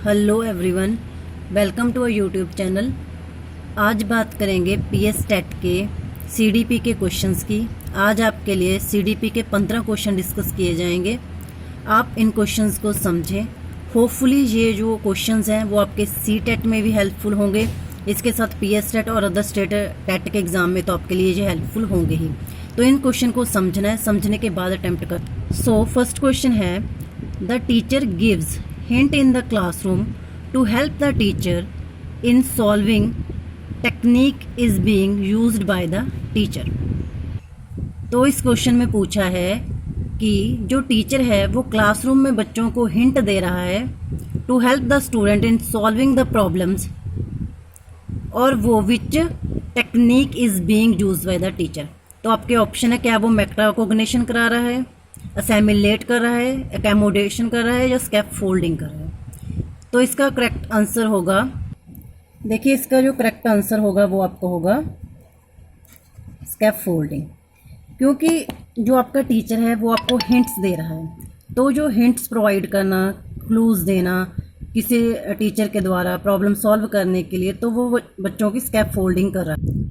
Hello everyone, welcome to our YouTube channel. आज बात करेंगे पीएस टेट के सीडीपी के क्वेश्चंस की। आज आपके लिए सीडीपी के 15 क्वेश्चन डिस्कस किए जाएंगे। आप इन क्वेश्चंस को समझें। होपफुली ये जो क्वेश्चंस हैं वो आपके सी टेट में भी हेल्पफुल होंगे। इसके साथ पीएस टेट और अदर स्टेट टेट के एग्जाम में तो आपके लिए ये हेल्पफुल होंगे ही। तो इन क्वेश्चन को समझना है, समझने के बाद अटेम्प्ट कर। सो फर्स्ट क्वेश्चन है, the teacher gives hint in the classroom to help the teacher in solving technique is being used by the teacher। तो इस क्वेश्चन में पूछा है कि जो टीचर है वो क्लासरूम में बच्चों को हिंट दे रहा है to help the student in solving the problems, और वो which technique is being used by the teacher. तो आपके ऑप्शन है, क्या वो मेटाकोग्निशन करा रहा है, असेमिलेट कर रहा है, एकोमोडेशन कर रहा है, या स्कैप फोल्डिंग कर रहा है। तो इसका करेक्ट आंसर होगा, देखिए इसका जो करेक्ट आंसर होगा वो आपको होगा स्कैप फोल्डिंग, क्योंकि जो आपका टीचर है वो आपको हिंट्स दे रहा है। तो जो हिंट्स प्रोवाइड करना, क्लूज देना किसी टीचर के द्वारा प्रॉब्लम सॉल्व करने के लिए, तो वो बच्चों की स्कैप फोल्डिंग कर रहा है।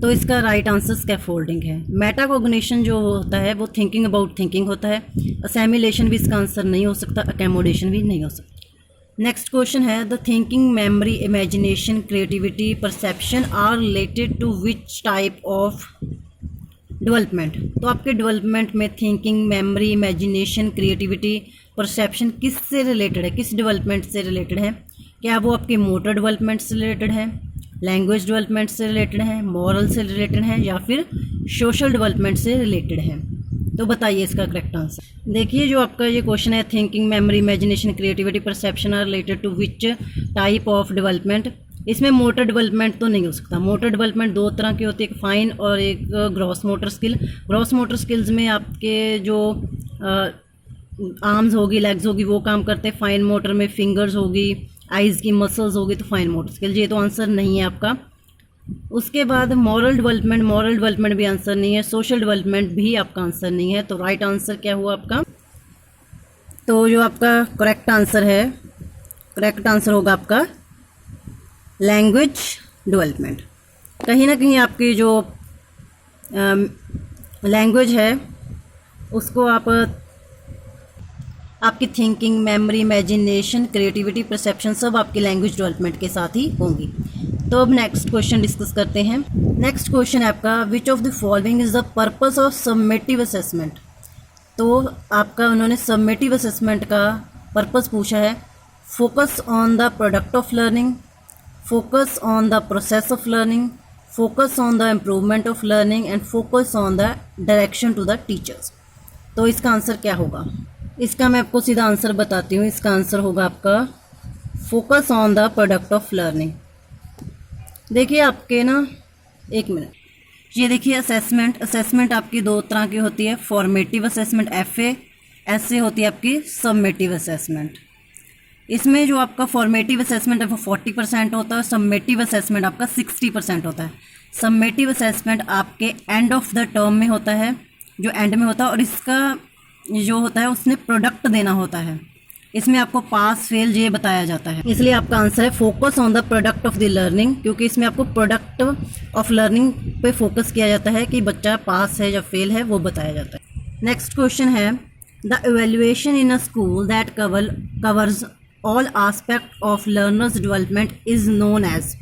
तो इसका राइट आंसर स्कैफोल्डिंग है। मेटाकोग्निशन जो होता है वो थिंकिंग अबाउट थिंकिंग होता है। असेमिलेशन भी इसका आंसर नहीं हो सकता, अकोमोडेशन भी नहीं हो सकता। नेक्स्ट क्वेश्चन है, the thinking, memory, imagination, creativity, perception are related to which type of development. तो आपके डेवलपमेंट में thinking, memory, imagination, creativity, perception किस से रिलेटेड है, किस डेवलपमेंट से रिलेटेड है? क्या वो आपके मोटर डेवलपमेंट से रिलेटेड है, लैंग्वेज डेवलपमेंट से रिलेटेड है, मॉरल से रिलेटेड है, या फिर सोशल डेवलपमेंट से रिलेटेड है? तो बताइए इसका करेक्ट आंसर। देखिए जो आपका ये क्वेश्चन है, thinking, memory, imagination, creativity, perception are related to which type of development. इसमें मोटर डेवलपमेंट तो नहीं हो सकता। मोटर डेवलपमेंट दो तरह की होती है, एक फाइन और एक gross motor skill. Gross motor skills में आपके जो आर्म्स होगी, लेग्स होगी, वो काम करते हैं। फाइन मोटर में फिंगर्स होगी, आइज़ की मसल्स होगी, तो फाइन मोटर स्किल। ये तो आंसर नहीं है आपका। उसके बाद मॉरल डेवलपमेंट भी आंसर नहीं है। सोशल डेवलपमेंट भी आपका आंसर नहीं है। तो राइट आंसर क्या हुआ आपका? तो जो आपका करेक्ट आंसर है, करेक्ट आंसर होगा आपका लैंग्वेज डेवलपमेंट। कहीं ना कहीं आपकी जो लैंग्वेज है उसको आपकी thinking, memory, imagination, creativity, perception सब आपकी लैंग्वेज डेवलपमेंट के साथ ही होंगी। तो अब नेक्स्ट क्वेश्चन डिस्कस करते हैं। नेक्स्ट क्वेश्चन है आपका, which of the following is the purpose of summative assessment. तो आपका उन्होंने सबमेटिव असेसमेंट का पर्पस पूछा है, focus on the product of learning, focus on the process of learning, focus on the improvement of learning, and focus on the direction to the teachers. तो इसका answer क्या होगा? इसका मैं आपको सीधा आंसर बताती हूँ। इसका आंसर होगा आपका focus on the product of learning. देखिए आपके ना, एक मिनट, ये देखिए असेसमेंट आपकी दो तरह की होती है। फॉर्मेटिव असेसमेंट FA, ऐसे होती है आपकी सबमेटिव असेसमेंट। इसमें जो आपका फॉर्मेटिव असेसमेंट है वो 40% होता है, सबमेटिव असेसमेंट आपका 60% होता है। सबमेटिव असेसमेंट आपके एंड ऑफ द टर्म में होता है, जो एंड में होता है, और इसका जो होता है उसने प्रोडक्ट देना होता है। इसमें आपको पास फेल ये बताया जाता है। इसलिए आपका आंसर है focus on the product of the learning, क्योंकि इसमें आपको प्रोडक्ट ऑफ लर्निंग पे फोकस किया जाता है कि बच्चा पास है या फेल है, वो बताया जाता है। नेक्स्ट क्वेश्चन है, the evaluation in a school that covers all aspect of learners development is known as.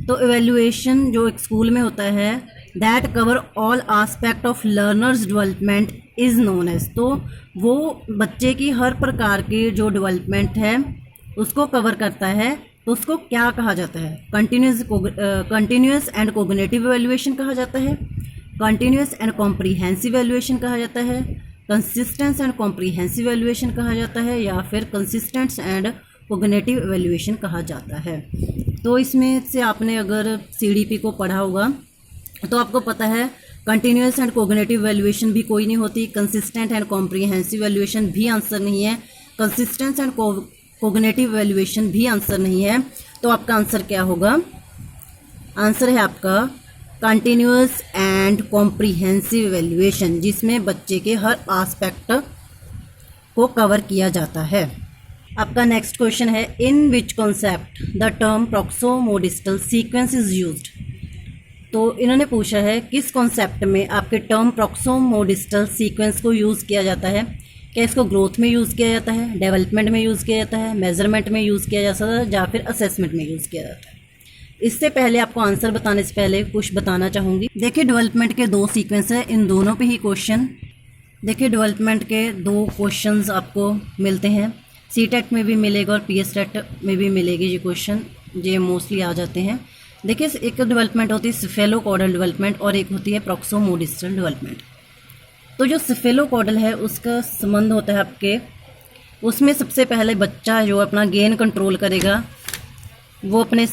तो इवैल्यूएशन जो एक स्कूल में होता है, that cover all aspect of learners development is known as, तो वो बच्चे की हर प्रकार की जो डेवलपमेंट है उसको कवर करता है। तो उसको क्या कहा जाता है? कंटिन्यूस एंड कोग्निटिव इवैल्यूएशन कहा जाता है, कंटिन्यूस एंड कॉम्प्रीहेंसिव इवैल्यूएशन कहा जाता है, कंसिस्टेंस एंड कॉम्प्रीहेंसिव इवैल्यूएशन कहा जाता है, या फिर कंसिस्टेंस एंड कोग्निटिव इवैल्यूएशन कहा जाता है। तो इसमें से आपने अगर CDP को पढ़ा होगा तो आपको पता है कंटिन्यूस एंड कोग्निटिव इवैल्यूएशन भी कोई नहीं होती, कंसिस्टेंट एंड कॉम्प्रीहेंसिव इवैल्यूएशन भी आंसर नहीं है, कंसिस्टेंस एंड कोग्निटिव इवैल्यूएशन भी आंसर नहीं है। तो आपका आंसर क्या होगा? आंसर है आपका कंटिन्यूस एंड कॉम्प्रीहेंसिव इवैल्यूएशन, जिसमें बच्चे के हर एस्पेक्ट को कवर किया जाता है। आपका नेक्स्ट क्वेश्चन है, in which concept the term proximodistal sequence is used. तो इन्होंने पूछा है किस कॉन्सेप्ट में आपके टर्म प्रॉक्सोमोडिस्टल सीक्वेंस को यूज़ किया जाता है। क्या इसको ग्रोथ में यूज़ किया जाता है, डेवलपमेंट में यूज़ किया जाता है, मेजरमेंट में यूज़ किया जाता है, या फिर असेसमेंट में यूज़ किया जाता है। इससे पहले आपको आंसर बताने से पहले कुछ बताना चाहूँगी। देखिए डेवलपमेंट के 2 सीक्वेंस है, इन दोनों पे ही क्वेश्चन, देखिए डेवलपमेंट के 2 क्वेश्चंस आपको मिलते हैं, सीटेट में भी मिलेगा और पीएसटेट में भी मिलेगी ये क्वेश्चन, ये मोस्टली आ जाते हैं। देखिए एक डेवलपमेंट होती है सिफेलोकॉडल डेवलपमेंट और एक होती है प्रॉक्सोमोडिस्टल डेवलपमेंट। तो जो सिफेलोकॉडल है उसका संबंध होता है आपके, उसमें सबसे पहले बच्चा जो अपना गेन कंट्रोल करेगा वो अपने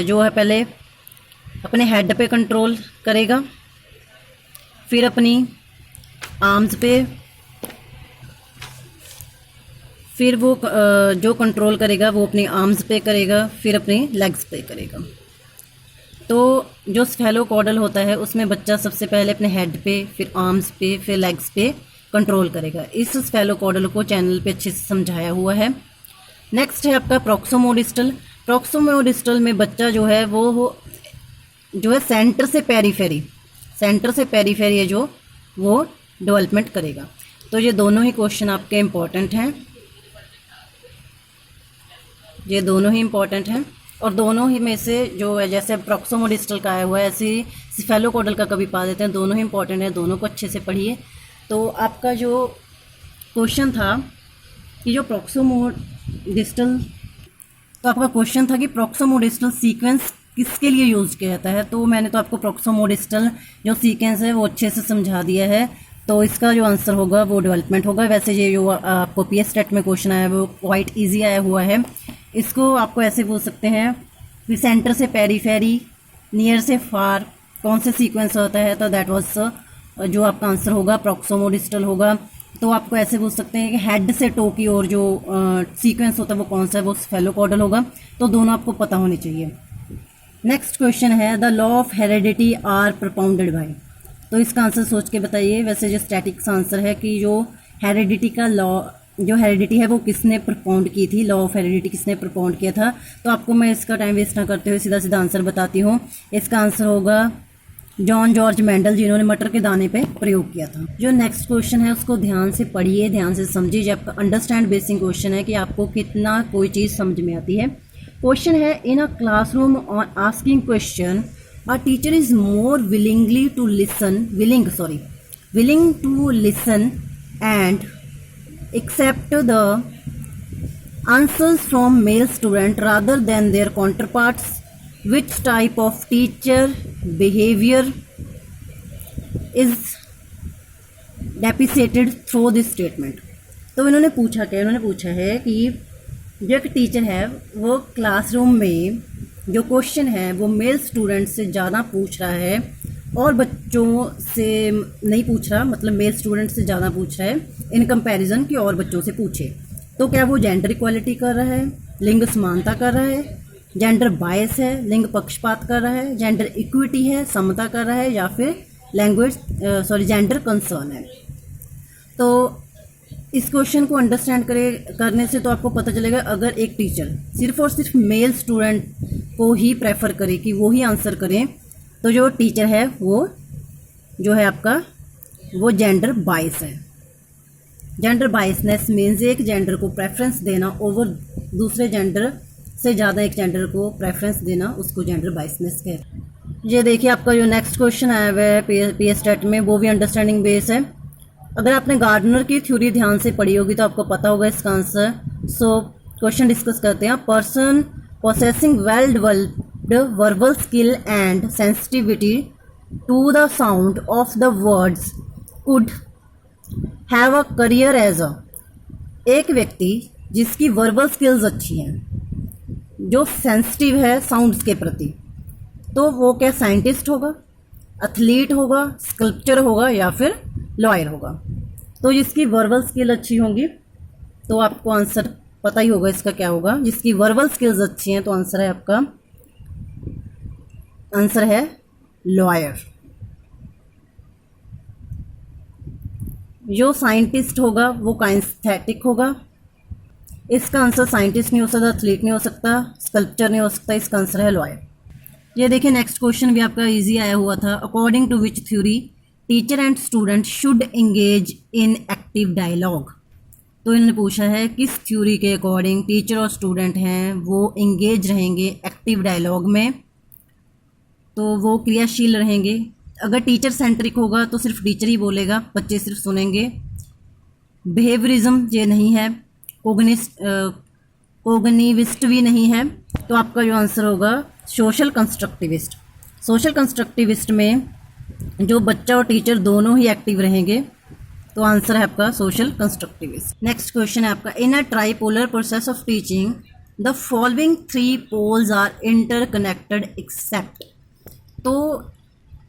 जो है पहले अपने हेड पे कंट्रोल करेगा, फिर अपनी आर्म्स पे, फिर वो जो कंट्रोल करेगा वो अपनी आर्म्स पे करेगा, फिर अपनी लेग्स पे करेगा। तो जो स्फेलोकॉडल होता है उसमें बच्चा सबसे पहले अपने हेड पे, फिर आर्म्स पे, फिर लेग्स पे कंट्रोल करेगा। इस स्फेलोकॉडल को चैनल पे अच्छे से समझाया हुआ है। नेक्स्ट है आपका प्रॉक्सोमोडिस्टल। प्रॉक्सोमोडिस्टल में बच्चा जो है वो जो है सेंटर से पेरीफेरी है जो वो डेवलपमेंट करेगा। तो ये दोनों ही क्वेश्चन आपके इम्पोर्टेंट हैं, ये दोनों ही इम्पोर्टेंट हैं और दोनों ही में से जो है जैसे प्रॉक्सोमोडिस्टल का आया हुआ है ऐसे ही सिफेलोकॉडल का कभी पा देते हैं, दोनों ही इम्पोर्टेंट है, दोनों को अच्छे से पढ़िए। तो आपका जो क्वेश्चन था कि जो प्रॉक्सोमोडिस्टल, तो आपका क्वेश्चन था कि प्रॉक्सोमोडिस्टल सीक्वेंस किसके लिए यूज़ किया जाता है। तो मैंने तो आपको प्रॉक्सोमोडिस्टल जो सीक्वेंस है वो अच्छे से समझा दिया है। तो इसका जो आंसर होगा वो डेवलपमेंट होगा। वैसे ये जो आपको पीएसटेट में क्वेश्चन आया है वो क्वाइट इजी आया हुआ है। इसको आपको ऐसे बोल सकते हैं कि सेंटर से पेरीफेरी, नियर से फार, कौन से सीक्वेंस होता है, तो दैट वाज जो आपका आंसर होगा प्रॉक्सोमोडिस्टल होगा। तो आपको ऐसे बोल सकते हैं कि हेड से टो की ओर जो सीक्वेंस होता है वो कौन सा है, वो स्फेलोकॉडल होगा। तो दोनों आपको पता होने चाहिए। नेक्स्ट क्वेश्चन है, the law of heredity are propounded by. तो इसका आंसर सोच के बताइए। वैसे जो स्टैटिक्स आंसर है कि जो हेरेडिटी का लॉ, जो हेरेडिटी है वो किसने प्रपोंड की थी, लॉ ऑफ हेरेडिटी किसने प्रपोंड किया था। तो आपको मैं इसका टाइम वेस्ट ना करते हुए सीधा सीधा आंसर बताती हूँ। इसका आंसर होगा जॉन जॉर्ज मेंडल, जिन्होंने मटर के दाने पे प्रयोग किया था। जो नेक्स्ट क्वेश्चन है उसको ध्यान से पढ़िए, ध्यान से समझिए। जब आपका अंडरस्टैंड बेसिक क्वेश्चन है कि आपको कितना कोई चीज़ समझ में आती है। क्वेश्चन है, in a classroom on asking question a teacher is more willing to listen and accept the answers from male student rather than their counterparts. Which type of teacher behavior is depreciated through this statement? तो इन्होंने पूछा क्या, इन्होंने पूछा है कि जो एक टीचर है वो क्लासरूम में जो क्वेश्चन है वो मेल स्टूडेंट से ज़्यादा पूछ रहा है और बच्चों से नहीं पूछ रहा, मतलब मेल स्टूडेंट से ज़्यादा पूछ रहा है इन कंपैरिजन कि और बच्चों से पूछे। तो क्या वो जेंडर इक्वालिटी कर रहा है, लिंग समानता कर रहा है, जेंडर बायस है, लिंग पक्षपात कर रहा है, जेंडर इक्विटी है, समता कर रहा है, या फिर जेंडर कंसर्न है। तो इस क्वेश्चन को अंडरस्टैंड करने से तो आपको पता चलेगा, अगर एक टीचर सिर्फ और सिर्फ मेल स्टूडेंट को ही प्रेफर करे कि वो ही आंसर करें, तो जो टीचर है वो जो है आपका वो जेंडर बायस है। जेंडर बायसनेस मीन्स एक जेंडर को प्रेफरेंस देना ओवर दूसरे जेंडर से ज़्यादा एक जेंडर को प्रेफरेंस देना, उसको जेंडर बायसनेस कहते हैं। ये देखिए आपका जो नेक्स्ट क्वेश्चन आया हुआ है पीएसटेट में, वो भी अंडरस्टैंडिंग बेस है। अगर आपने गार्डनर की थ्योरी ध्यान से पढ़ी होगी तो आपको पता होगा इसका आंसर। सो क्वेश्चन डिस्कस करते हैं। Person possessing well-developed verbal skill and sensitivity to the sound of the words could have a career as a, एक व्यक्ति जिसकी वर्बल स्किल्स अच्छी हैं, जो सेंसिटिव है साउंड्स के प्रति, तो वो क्या साइंटिस्ट होगा, एथलीट होगा, स्कल्पचर होगा, या फिर लॉयर होगा। तो जिसकी वर्बल स्किल अच्छी होंगी तो आपको आंसर पता ही होगा इसका क्या होगा। जिसकी वर्बल स्किल्स अच्छी हैं तो आंसर है आपका, आंसर है लॉयर। जो साइंटिस्ट होगा वो काइनेस्थेटिक होगा, इसका आंसर साइंटिस्ट नहीं हो सकता, एथलीट नहीं हो सकता, स्कल्पचर नहीं हो सकता, इसका आंसर है लॉयर। ये देखिए नेक्स्ट क्वेश्चन भी आपका इजी आया हुआ था। According to which theory teacher and student should engage in active dialogue. तो इन्होंने पूछा है किस थ्योरी के अकॉर्डिंग टीचर और स्टूडेंट हैं वो एंगेज रहेंगे एक्टिव डायलॉग में, तो वो क्रियाशील रहेंगे। अगर टीचर सेंट्रिक होगा तो सिर्फ टीचर ही बोलेगा, बच्चे सिर्फ सुनेंगे। बिहेवियरिज्म ये नहीं है, कोग्निविस्ट भी नहीं है, तो आपका जो आंसर होगा सोशल कंस्ट्रक्टिविस्ट। सोशल कंस्ट्रक्टिविस्ट में जो बच्चा और टीचर दोनों ही एक्टिव रहेंगे, तो आंसर है आपका सोशल कंस्ट्रक्टिविस्ट। नेक्स्ट क्वेश्चन है आपका, in a tripolar process of teaching the following 3 poles are interconnected except. तो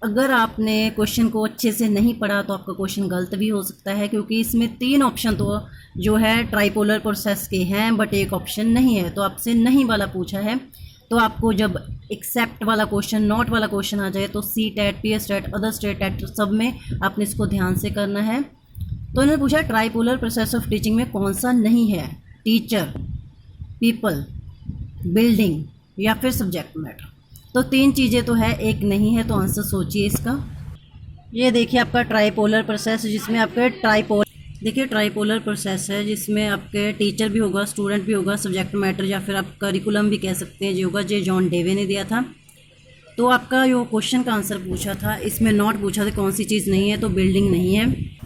अगर आपने क्वेश्चन को अच्छे से नहीं पढ़ा तो आपका क्वेश्चन गलत भी हो सकता है, क्योंकि इसमें 3 ऑप्शन तो जो है ट्राइपोलर प्रोसेस के हैं बट एक ऑप्शन नहीं है, तो आपसे नहीं वाला पूछा है। तो आपको जब एक्सेप्ट वाला क्वेश्चन, नॉट वाला क्वेश्चन आ जाए तो C TET, P S TET, other state TET सब में आपने इसको ध्यान से करना है। तो इन्होंने पूछा ट्राइपोलर प्रोसेस ऑफ टीचिंग में कौन सा नहीं है, टीचर, पीपल, बिल्डिंग या फिर सब्जेक्ट मैटर। तो 3 चीज़ें तो है, एक नहीं है, तो आंसर सोचिए इसका। ये देखिए आपका ट्राइपोलर प्रोसेस जिसमें आपके ट्राइपोलर प्रोसेस है जिसमें आपके टीचर भी होगा, स्टूडेंट भी होगा, सब्जेक्ट मैटर या फिर आप करिकुलम भी कह सकते हैं, जो होगा जो जॉन डेवे ने दिया था। तो आपका जो क्वेश्चन का आंसर पूछा था इसमें नॉट पूछा था कौन सी चीज़ नहीं है, तो बिल्डिंग नहीं है।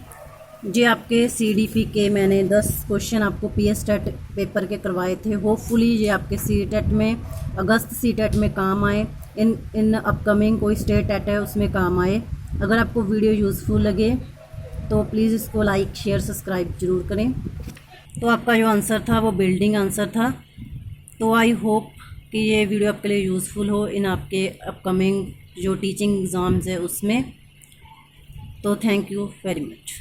जी आपके CDP के मैंने 10 क्वेश्चन आपको PS टेट पेपर के करवाए थे, होपफुली ये आपके सी टेट में, अगस्त सी टेट में काम आए, इन अपकमिंग कोई स्टेट टेट है उसमें काम आए। अगर आपको वीडियो यूज़फुल लगे तो प्लीज़ इसको लाइक, शेयर, सब्सक्राइब जरूर करें। तो आपका जो आंसर था वो बिल्डिंग आंसर था। तो आई होप कि ये वीडियो आपके लिए यूज़फुल हो इन आपके अपकमिंग जो टीचिंग एग्ज़ाम्स है उसमें। तो थैंक यू वेरी मच।